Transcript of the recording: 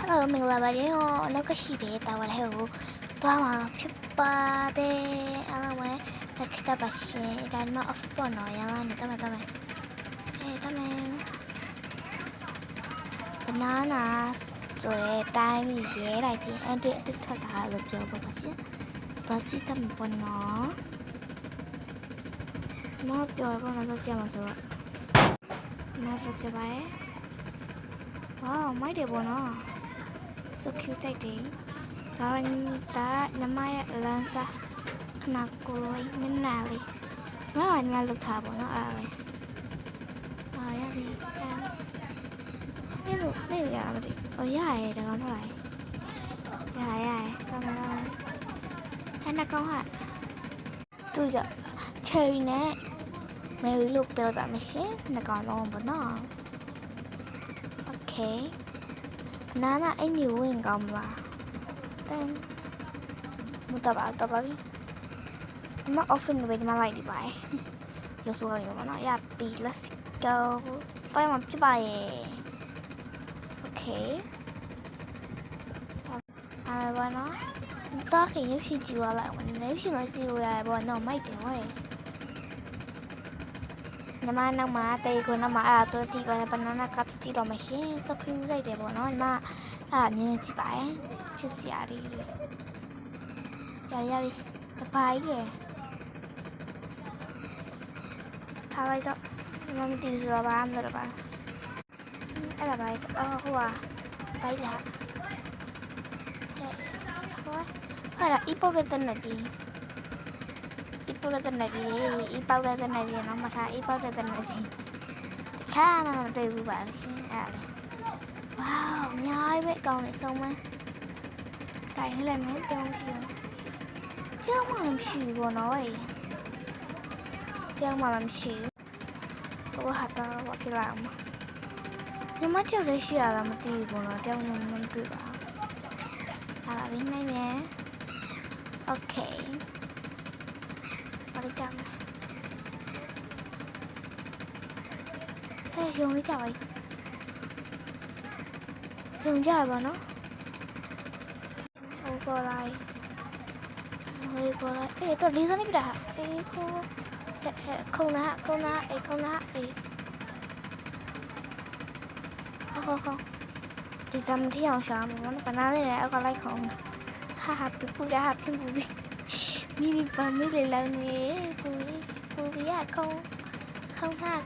Hello မင်္ဂလာပါရှင်။နောက်ကရှိတဲ့တာဝါထဲကိုသွားမှာဖြစ်ပါတယ်။အားလုံးပဲလက်ခတ်ပါရှင်။ဒါမှ off ပေါ်တော့ရလာနေတမယ်။တမယ် banana ဆိုတဲ့တိုင်းရေးလိုက်ပြီးအန်တီအစ်ထက်တာလို့ပြောပါရှင်။တော့ကြည့်တတ်မှာပေါ့နော်။မောပြောတော့တော့ကြည့်မှာဆိုတော့မောဆိုကြပါရဲ့။ Wow မိုက်တယ်ပေါ့နော်။ So cute တိုက်တယ်ဒါနမရဲ့လန်စာခဏကိုလေးမနာလေးမမညီမလောက်ထားပါတော့အားလေရပြီနေရမသိရရဲတကောင်ထွက်လာရကောင်းကောင်းဟန်ကောင်းဟာသူကြချယ်ရီနဲ့မယ်ရီလို့ပြောတာမရှင်နှကောင်လုံးပေါ့နော် Okayနာနာအင်ကြီးဝင်ကောင်းမလားတန်မတော်ပါပြီအမ office နဲ့ပဲဒီမှာလိုက်ဒီပါရဆိုရပါတော့ရပြီ let's go တိုင်းမှာပြပါရဲ့ Okay အားပါနော်တော့ခင်ရုပ်ရှင်ကြည့်ရလိုက်ဝင်ရုပ်ရှင်မကြည့်လို့ရပါတော့မိုက်တယ်ဝဲနမနောက်မှာတေကိုနမအားတော့ဒီပါဘနာနာကတ်တီတော့မရှင်စခရူးဆိုင်တယ်ပေါ့နော်နမအားမြင်ကြည့်ပါရဲ့ချစ်စရာလေးရပြီတပိုင်လေထားလိုက်တော့မမတီးဆိုတော့ဘာမှမလုပ်ပါအဲ့ဒါပါဟိုကပိုက်လာဟာအီပေါက်တဲ့နဲ့ကြီးအီပေါက်တဲ့နဲ့ကြီးနော်မထားအီပေါက်တဲ့နဲ့ကြီးခါမှမတွေ့ဘူးပါရှင်အဲ့ဒါဝေါအများကြီးပဲကောင်းနေဆုံးမတိုင်လိုက်မယ်ပြောင်းမှမရှိဘူးပေါ့နော်ပြောင်းမှမရှိဘူးဘာဟာတော့ဘာဖြစ်လာမှာညီမကြောက်လည်းရှိရတာမသိဘူးပေါ့နော်ပြောင်းမှမတွေ့ပါအားလာပြီးနိုင်မယ် Okay ဘာလို့ကြောက်လဲရုံလေးကြောက်ပါရုံကြပါနော်ဟိုပေါ်လိုက်တော့လေးစနေပြတာခုံနာဟောဒီစမ်းထီအောင်ရှာမှာနော်ဘနာလေးလည်းအောက်ကလိုက်ခုံဟာပူရဟာပူပြီးမိပါမိလေလောင်းနေပူရခုံထား